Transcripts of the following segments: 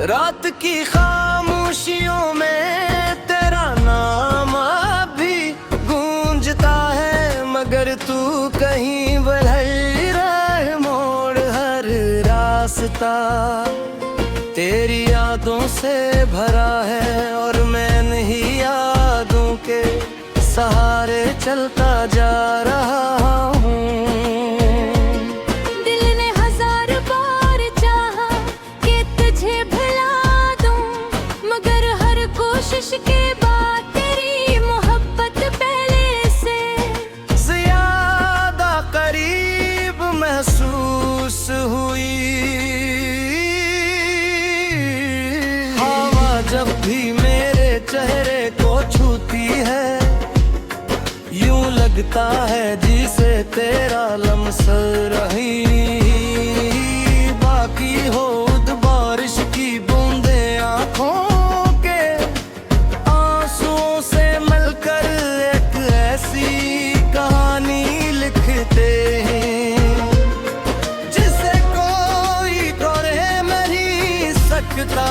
रात की खामोशियों में तेरा नाम अभी गूंजता है, मगर तू कहीं बदल रहे मोड़ हर रास्ता तेरी यादों से भरा है, और मैं नहीं यादों के सहारे चलता जा रहा हूँ। दिल ने 1000 बार चाहा कि तुझे भुला दूं, मगर हर कोशिश के बाद तेरी मोहब्बत पहले से ज्यादा करीब महसूस हुई। हवा जब भी मेरे चेहरे को छूती है, यूं लगता है जिसे तेरा लम्स रही। बाकी हो बारिश की बूंदे आंखों के आंसुओं से मिलकर एक ऐसी कहानी लिखते हैं जिसे कोई तोड़े नहीं सकता।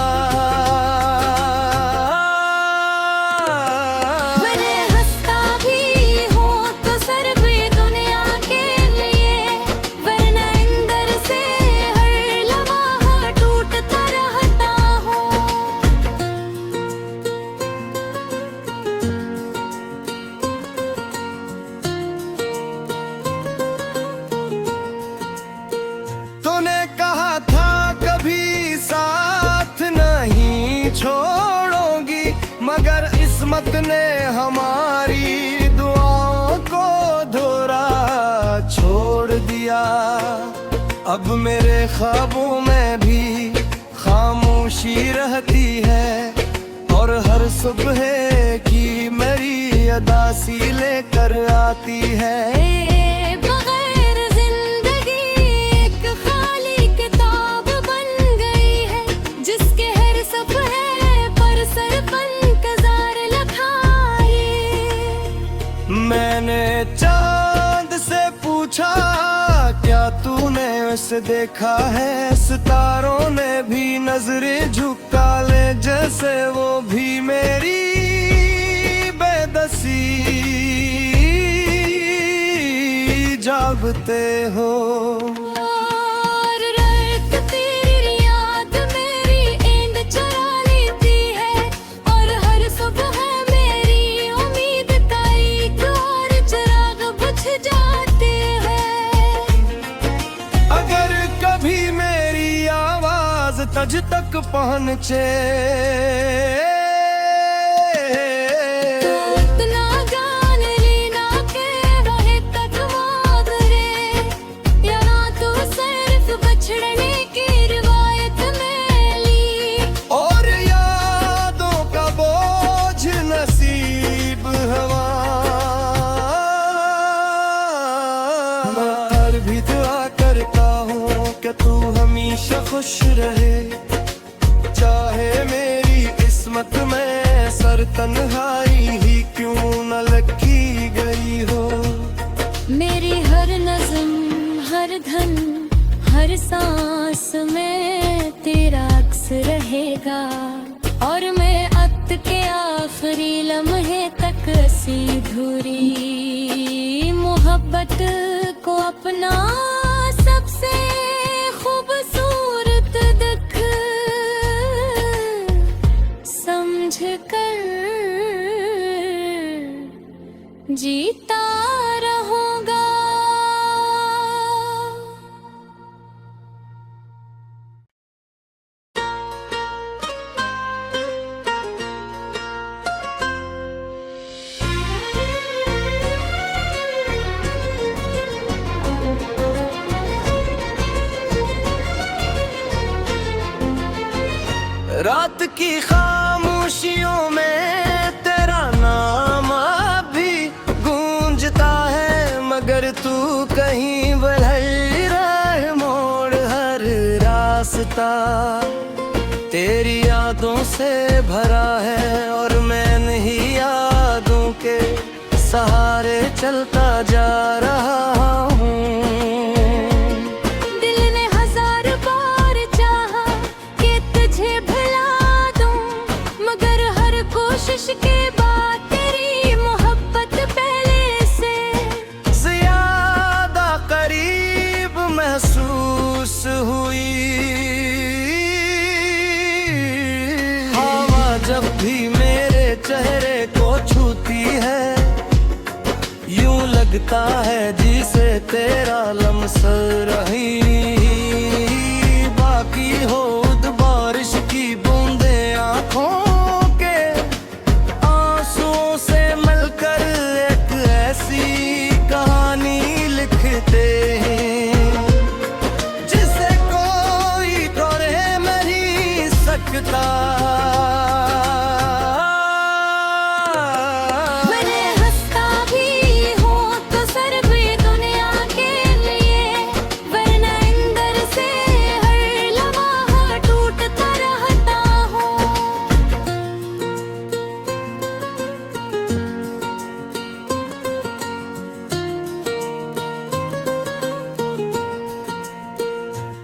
छोड़ोगी, मगर किस्मत ने हमारी दुआओं को धोरा छोड़ दिया। अब मेरे ख्वाबों में भी खामोशी रहती है, और हर सुबह की मेरी अदासी लेकर आती है। मैंने चांद से पूछा क्या तूने उसे देखा है, सितारों ने भी नजरें झुका ले जैसे वो भी मेरी बेदसी जागते हो। तज तक पहुँचे इतना जान लेना के रहे तक मादरे, या ना तो सिर्फ बछड़ने की रिवायत में ली, और यादों का बोझ नसीब हवा। मैं भी दुआ करता हूँ कि तू हमेशा खुश रहे, चाहे मेरी किस्मत में सर तन्हाई ही क्यों न लिखी गई हो। मेरी हर नज़्म, हर धन, हर सांस में तेरा अक्स रहेगा, और मैं अत के आखिरी लम्हे तक अधूरी मोहब्बत को अपना सबसे खूबसूरत दुख समझ कर जीता रहूंगा। रात की खामोशियों में तेरा नाम अभी गूंजता है, मगर तू कहीं बदल रहे मोड़ हर रास्ता तेरी यादों से भरा है, और मैं नहीं यादों के सहारे चलता जा रहा हूँ। दिल ने 1000 बार चाहा कि तुझे लगता है जिसे तेरा लम्स रही, बाकी हो बारिश की बूंदे आंखों के आंसुओं से मिलकर एक ऐसी कहानी लिखते हैं जिसे कोई तोड़े नहीं सकता।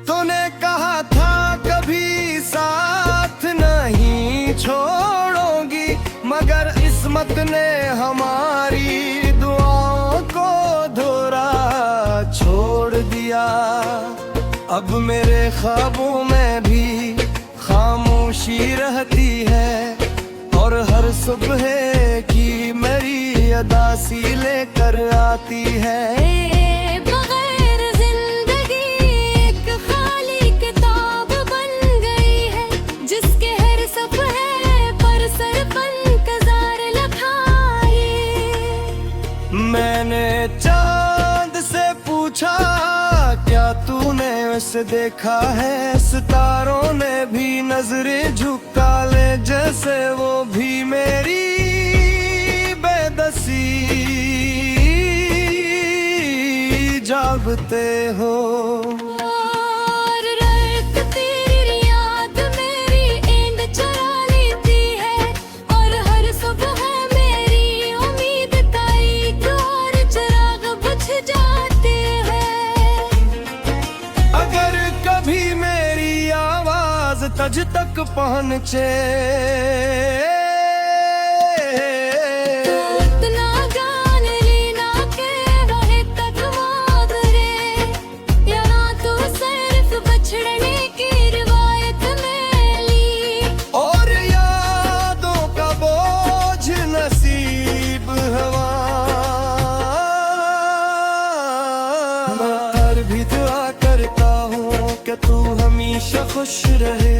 तूने कहा था कभी साथ नहीं छोड़ोगी, मगर किस्मत ने हमारी दुआओं को धोरा छोड़ दिया। अब मेरे ख्वाबों में भी खामोशी रहती है और हर सुबह की मेरी अदासी लेकर आती है। मैंने चांद से पूछा क्या तूने उसे देखा है, सितारों ने भी नजरें झुका ले जैसे वो भी मेरी बेदसी जागते हो। तज तक पहुँचे इतना जान लेना के वहीं तक मादरे, यारा तो सिर्फ बछड़ने की रिवायत में ली और यादों का बोझ नसीब हवा। मैं भी दुआ करता हूँ कि तू हमेशा खुश रहे,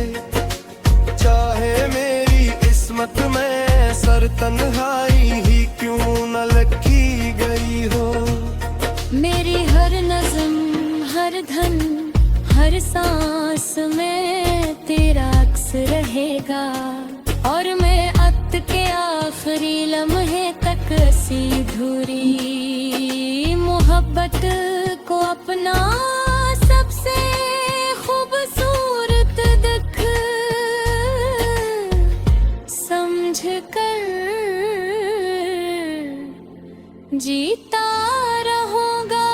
चाहे मेरी किस्मत में सर तन्हाई ही क्यों न लिखी गई हो। मेरी हर नज़्म, हर धन, हर सांस में तेरा अक्स रहेगा और मैं अत के आखिरी लम्हे तक सी धुरी मोहब्बत को अपना सबसे खूबसूरत दुख समझ कर जीता रहूंगा।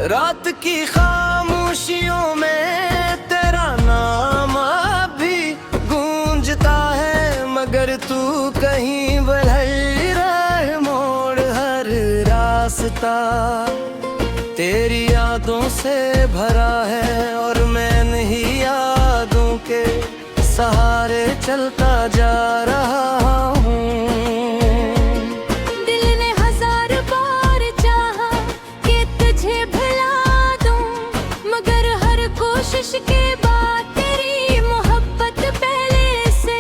रात की खामोशियों में तेरा नाम अभी गूंजता है, मगर तू कहीं बदल रहे मोड़ हर रास्ता तेरी यादों से भरा है और मैं नहीं यादों के सहारे चलता जा रहा हूँ। कोशिश के बाद तेरी मोहब्बत पहले से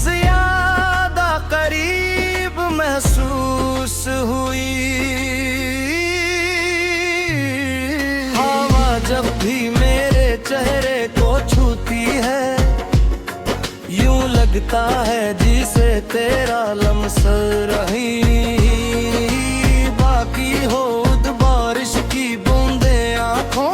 ज्यादा करीब महसूस हुई। हवा जब भी मेरे चेहरे को छूती है यूं लगता है जिसे तेरा लम्स रही, बाकी हो बारिश की बूंदे आंखों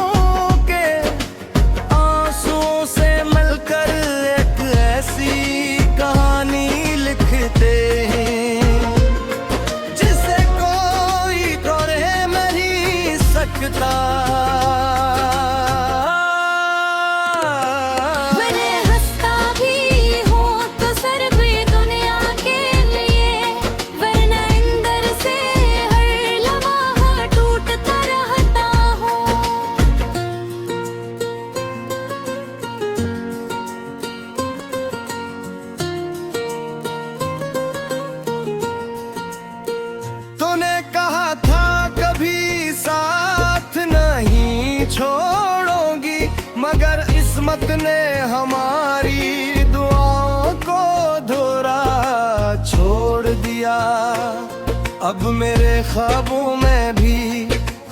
सकता। मैंने हंसता भी हूँ किस्मत ने हमारी दुआओं को धोरा छोड़ दिया। अब मेरे ख्वाबों में भी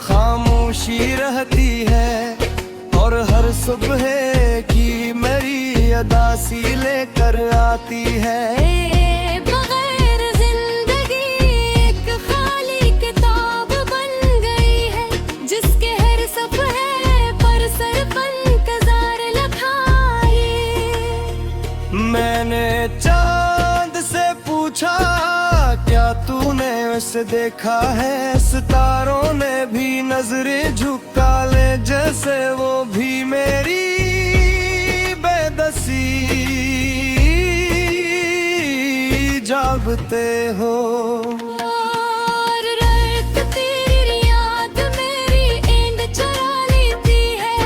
खामोशी रहती है, और हर सुबह की मेरी अदासी लेकर आती है। बगैर जिंदगी एक खाली किताब बन गई है, जिसके हर सफ़े पर सरफन कजार लखाए। मैंने चांद से पूछा, क्या तूने उसे देखा है? सितारों ने भी नजरें झुका ले, जैसे वो भी मेरी बेदसी जागते हो। और रात तेरी याद मेरी नींद चुरा लेती है,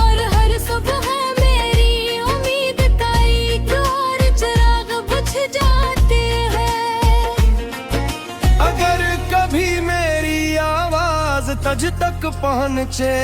और हर सुबह मेरी उम्मीद का एक और चिराग बुझ जाते हैं। अगर कभी मेरी आवाज तुझ तक पहुंचे,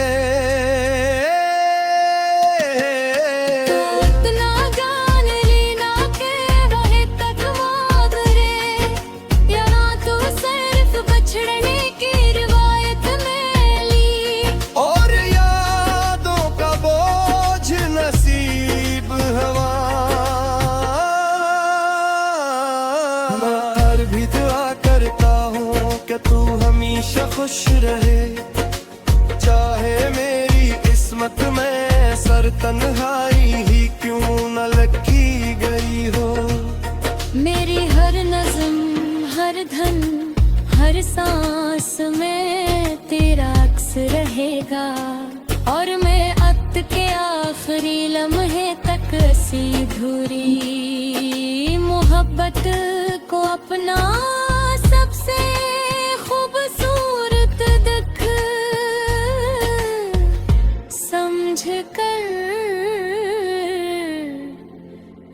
भी दुआ करता हूँ कि तू हमेशा खुश रहे, चाहे मेरी किस्मत में सर तन्हाई ही क्यों न लगी गई हो। मेरी हर नज़्म, हर धन, हर सांस में तेरा अक्स रहेगा, और मैं अत के आखिरी लम्हे तक अधूरी मोहब्बत को अपना सबसे खूबसूरत दुख समझ कर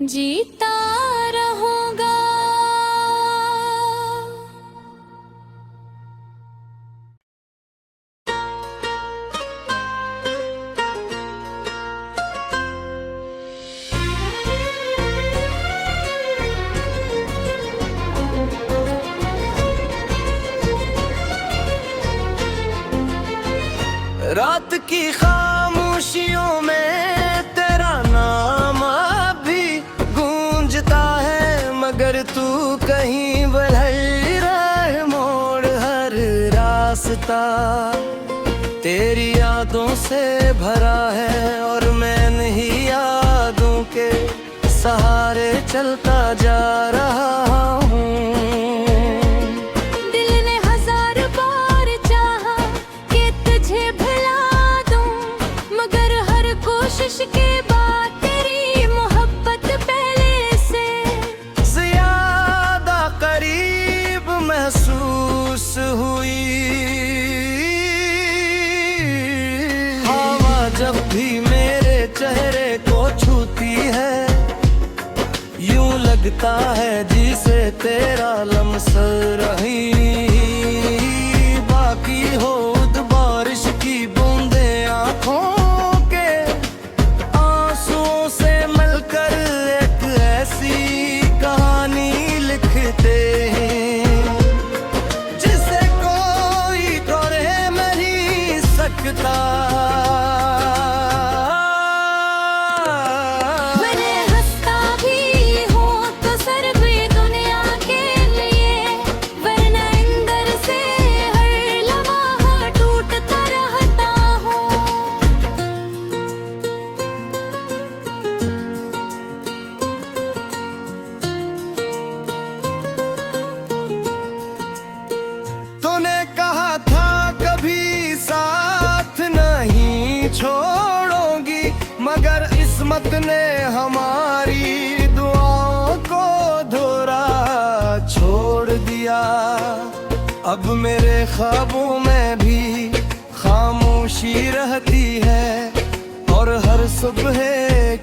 जीता रहूंगा। रात की खामोशियों में तेरा नाम अभी गूंजता है, मगर तू कहीं बदल रहे मोड़ हर रास्ता तेरी यादों से भरा है, और मैं नहीं यादों के सहारे चलता जा रहा हूँ। के बाद तेरी मोहब्बत पहले से ज्यादा करीब महसूस हुई। हवा जब भी मेरे चेहरे को छूती है, यूं लगता है जिसे तेरा लम्स रही बाकी हो। बारिश की बूंदे आंखों जिसे कोई तोड़े नहीं सकता। मैंने हंसता भी हूँ तो सर भी दुनिया के लिए, वरना अंदर से हर लम्हा टूटता रहता हूँ। तूने कहा था कभी साथ नहीं छोड़ोगी, मगर किस्मत ने हमारी दुआओं को धोरा छोड़ दिया। अब मेरे ख्वाबों में भी खामोशी रहती है, और हर सुबह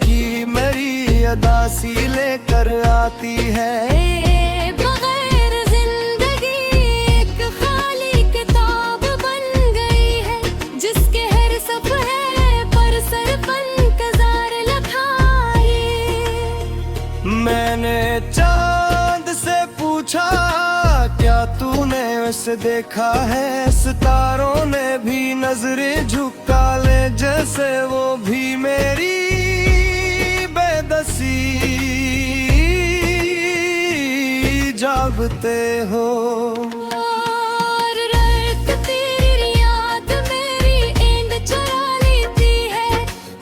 की मेरी अदासी लेकर आती है। बगैर जिंदगी एक खाली किताब बन गई है, जिसके हर सफ़े पर सरफन कजार उसे देखा है सितारों ने भी नजरें झुका ले, जैसे वो भी मेरी बेदसी जागते हो। और रात तेरी याद मेरी नींद चुरा लेती है,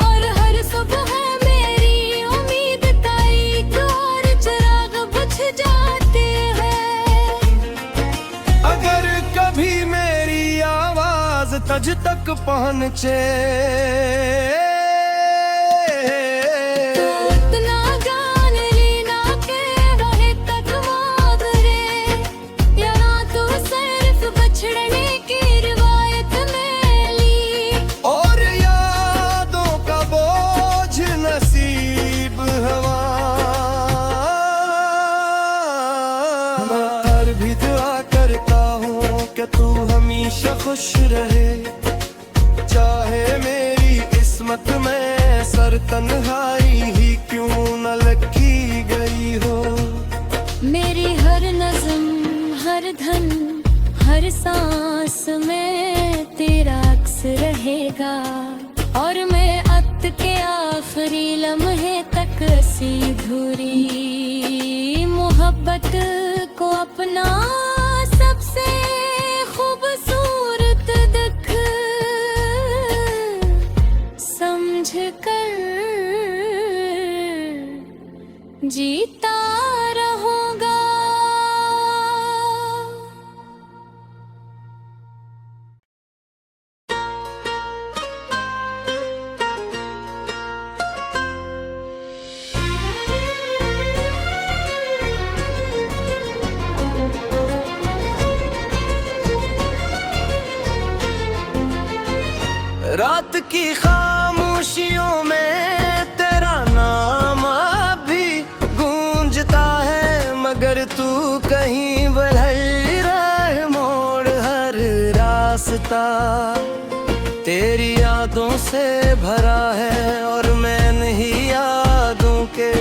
और हर सुबह मेरी उम्मीद का एक और चिराग बुझ जाते हैं। अगर कभी मेरी आवाज तुझ तक पहुंचे तो इतना जान लेना के रहे तक माधुरे, या ना तो सिर्फ बछड़ने की रिवायत में ली। और यादों का बोझ नसीब हवा। मैं हर भी दुआ करता हूँ कि तू हमेशा खुश रहे, चाहे मेरी किस्मत में सर तन्हाई ही क्यों न लगी गई हो। मेरी हर नज़म, हर धन, हर सांस में तेरा अक्स रहेगा, और मैं अत के आखिरी लम्हे तक सी धुरी मोहब्बत को अपना सबसे खूबसूरत दुख समझ कर जीता रहूंगा। रात की खामोशियों में तेरा नाम अभी गूंजता है, मगर तू कहीं बदल रहे मोड़ हर रास्ता तेरी यादों से भरा है, और मैं नहीं यादों के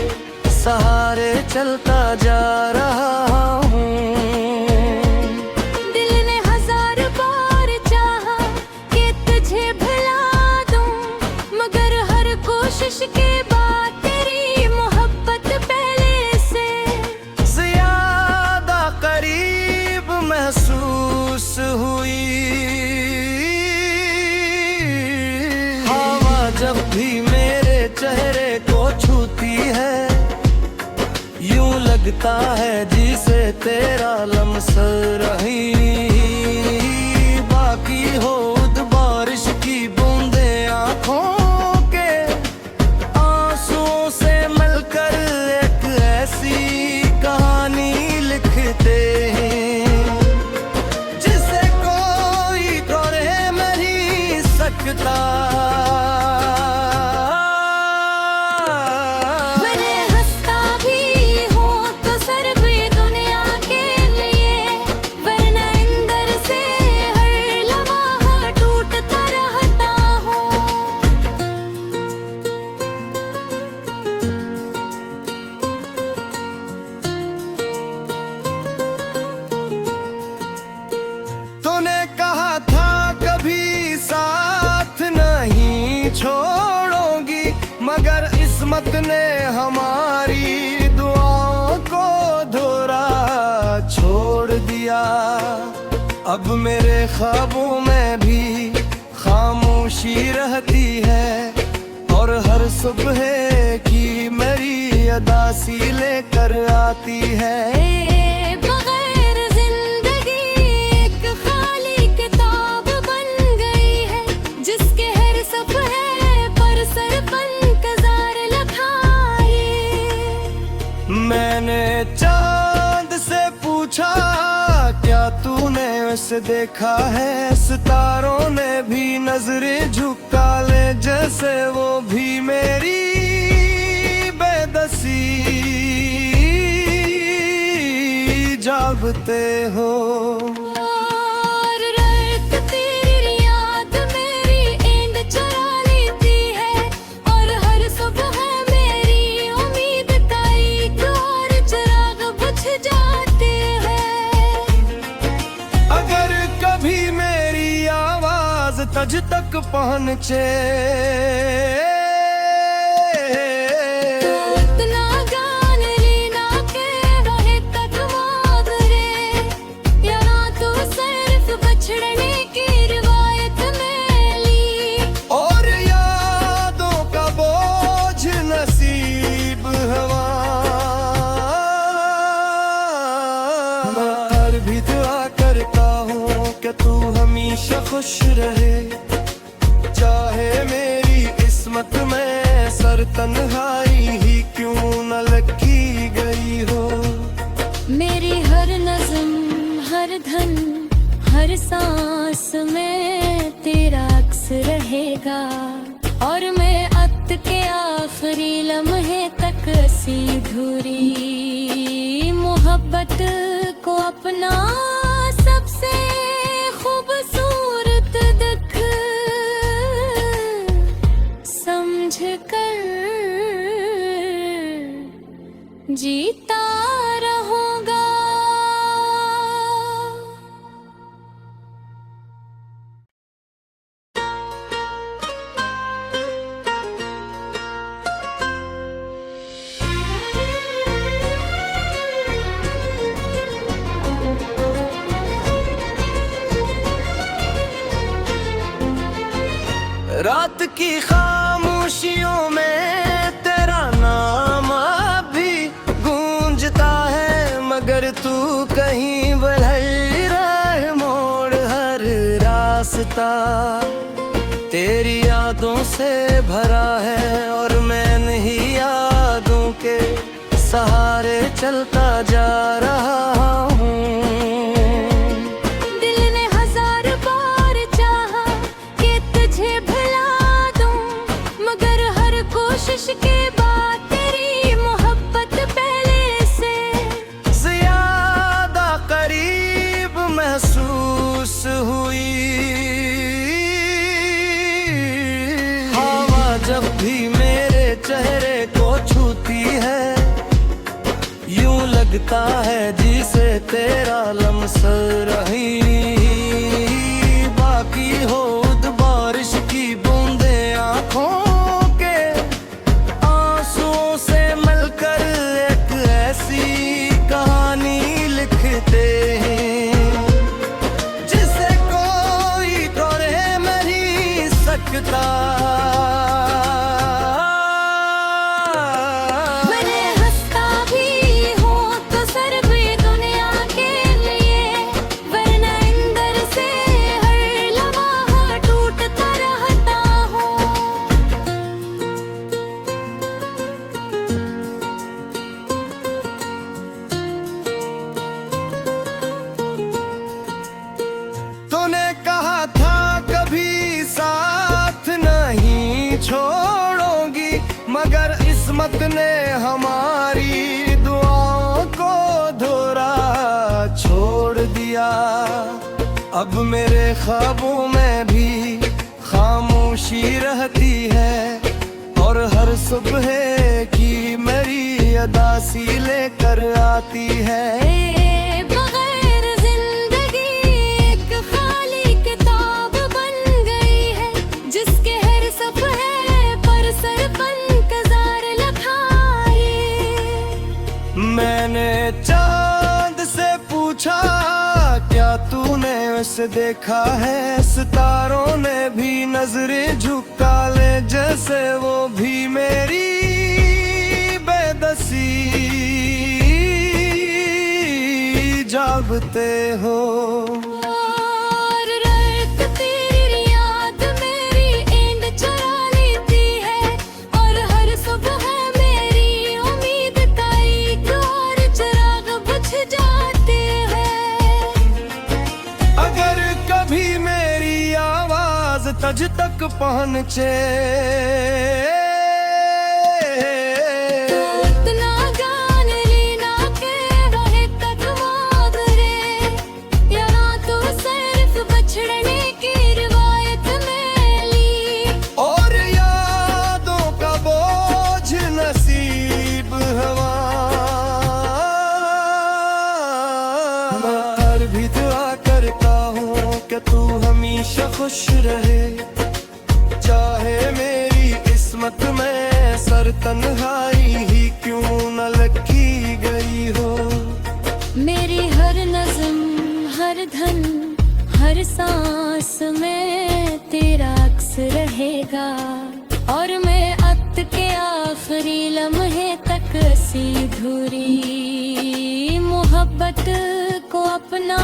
सहारे चलता जा रहा हूँ। दिल ने हजार बार चाहा कि तुझे भुला दूं, मगर हर कोशिश के बाद तेरी मोहब्बत पहले से ज्यादा करीब महसूस हुई। हवा जब भी मेरे चेहरे को छूती है, यूं लगता है जिसे तेरा लम्स रही बाकी हो बारिश की बूंदे आंखों के आंसुओं से मिलकर एक ऐसी कहानी लिखते हैं, जिसे कोई तोड़े नहीं सकता। तूने कहा था कभी साथ नहीं छोड़ोगी, मगर किस्मत ने हमारी दुआओं को धोरा छोड़ दिया। अब मेरे ख्वाबों में भी खामोशी रहती है, और हर सुबह की मेरी अदासी लेकर आती है। बगैर जिंदगी एक खाली किताब बन गई है, जिसके हर सफ़े पर सरपन कजार लखाए। मैंने चांद से पूछा क्या तूने उसे देखा है, सितारों ने भी नजरें झुका ले, जैसे वो भी मेरी बेदसी जागते हो। और रात तेरी याद मेरी नींद चुरा लेती है, और हर सुबह मेरी उम्मीद का एक और चिराग बुझ जाते हैं। तज तक पहुँचे। इतना जान लेना के रहे तक मांग रे, या ना तो सिर्फ बछड़ने की रिवायत में ली। और यादों का बोझ नसीब हवा, मैं हर भी दुआ करता हूँ कि तू हमेशा खुश रहे। चाहे मेरी किस्मत में सर तन्हाई ही क्यों न लगी गई हो। मेरी हर नज़म, हर धन, हर सांस में तेरा अक्स रहेगा। और मैं अत के आखिरी लम्हे तक अधूरी मोहब्बत को अपना सबसे खूबसूरत दुख समझ कर जीता रहूंगा। रात की खामोशियों में तेरा नाम अभी गूंजता है, मगर तू कहीं बदल रहा मोड़ हर रास्ता तेरी यादों से भरा है। और मैं नहीं यादों के सहारे चलता जा रहा हूँ। कोशिश के बाद तेरी मोहब्बत पहले से ज्यादा करीब महसूस हुई। हवा जब भी मेरे चेहरे को छूती है, यूं लगता है जिसे तेरा लम्स रही। बाकी हो बारिश की बूंदे आँखों मैंने हंसता भी हूँ तो सर भी दुनिया के लिए, वरना अंदर से हर लम्हा टूटता रहता हूँ। तूने कहा था कभी साथ नहीं छोड़ोगी, मगर किस्मत ने हमारी दुआओं को धोरा छोड़ दिया। अब मेरे ख्वाबों में भी खामोशी रहती है, और हर सुबह की मेरी अदासी लेकर आती है। बगैर जिंदगी एक खाली किताब बन गई है, जिसके हर सफ़े पर सरपन कजार लखाए। मैंने चांद से पूछा क्या तूने उसे देखा है, सितारों ने भी नजरें झुका ले, जैसे वो भी मेरी बेदसी जागते हो। और रात तेरी याद मेरी नींद चुरा लेती है, और हर सुबह मेरी उम्मीद का एक और चिराग बुझ जाते हैं। अगर कभी मेरी आवाज तुझ तक पहुँचे, इतना जान लेना के रहे तक मांग रे, या ना तो सिर्फ बछड़ने की रिवायत में ली। और यादों का बोझ नसीब हवा, मैं हर भी दुआ करता हूँ कि तू हमेशा हमेशा खुश रहे, चाहे मेरी किस्मत में सर तन्हाई ही क्यों न लगी गई हो। मेरी हर नज़्म, हर धन, हर सांस में तेरा अक्स रहेगा, और मैं अत के आखिरी लम्हे तक अधूरी मोहब्बत को अपना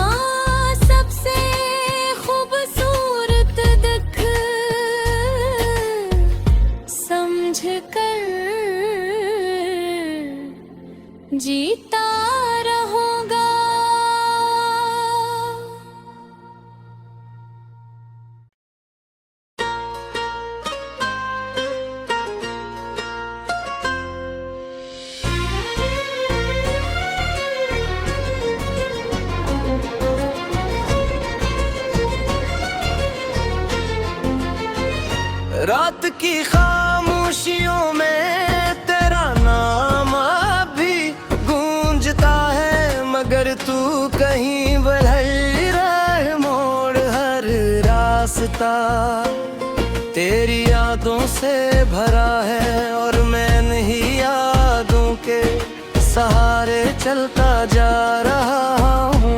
सबसे खूबसूरत दुख समझ कर जीता रहूंगा। रात की खामोशियों में तेरा नाम अभी गूंजता है, मगर तू कहीं बदल रहे मोड़ हर रास्ता तेरी यादों से भरा है, और मैं नहीं यादों के सहारे चलता जा रहा हूँ।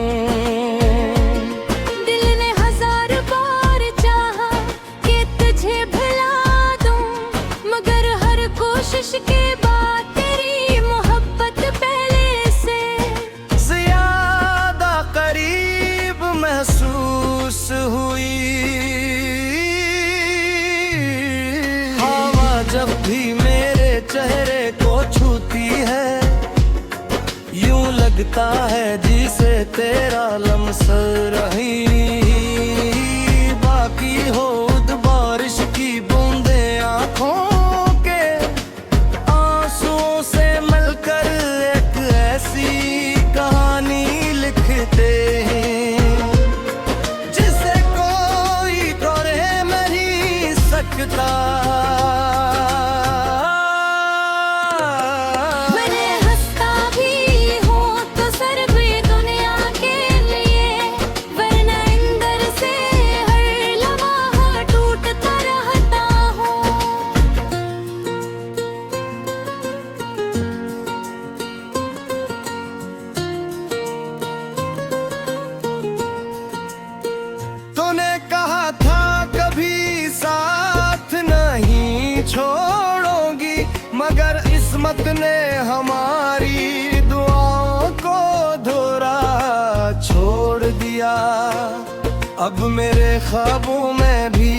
के बाद तेरी मोहब्बत पहले से ज्यादा करीब महसूस हुई। हवा जब भी मेरे चेहरे को छूती है, यूं लगता है जिसे तेरा लम्स रही बाकी हो बारिश की बूंदे आंखों जिसे कोई तोड़े नहीं सकता। मैंने हंसता भी हूँ तो सिर्फ ये दुनिया के लिए, वरना अंदर से हर लम्हा टूटता रहता हूँ। तूने कहा था कभी साथ नहीं छोड़ोगी, मगर किस्मत ने हमारी दुआओं को धोरा छोड़ दिया। अब मेरे ख्वाबों में भी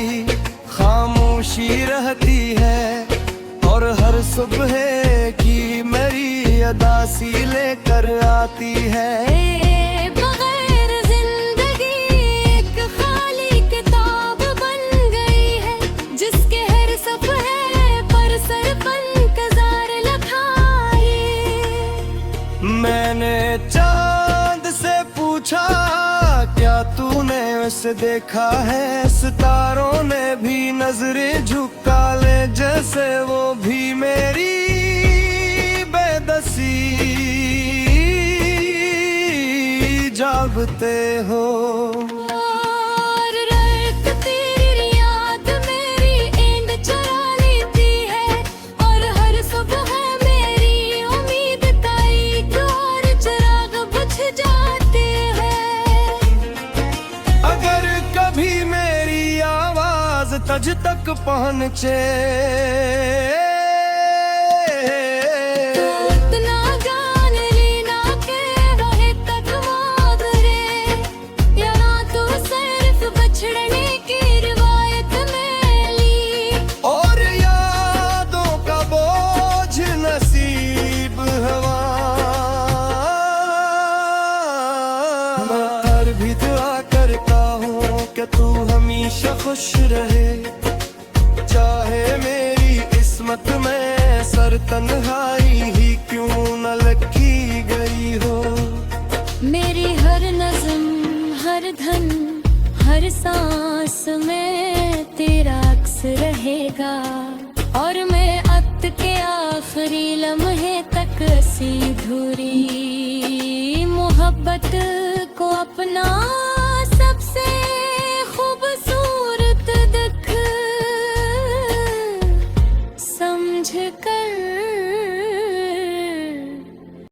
खामोशी रहती है, और हर सुबह की मेरी अदासी लेकर आती है। बगैर जिंदगी एक खाली किताब बन गई है, जिसके हर सफ़े पर सरपन कज़ार लखाई। मैंने चांद से पूछा क्या तूने उसे देखा है, सितारों ने भी नजरें झुका ले, जैसे वो भी मेरी बेदसी जागते हो। और रात तेरी याद मेरी नींद चुरा लेती है, और हर सुबह मेरी उम्मीद का एक और चिराग बुझ जाते हैं। अगर कभी मेरी आवाज तुझ तक पहुँचे तो इतना जान लेना के रहे तक मादरे, या ना तो सिर्फ बछड़ने की रिवायत में ली, और यादों का बोझ नसीब हवा। मैं हर भी दुआ करता हूँ कि तू हमेशा खुश रहे, चाहे मेरी किस्मत में सर तन्हाई ही क्यों न लगी गई हो। मेरी हर नज़्म, हर धन, हर सांस में तेरा अक्स रहेगा, और मैं अत के आखिरी लम्हे तक अधूरी मोहब्बत को अपना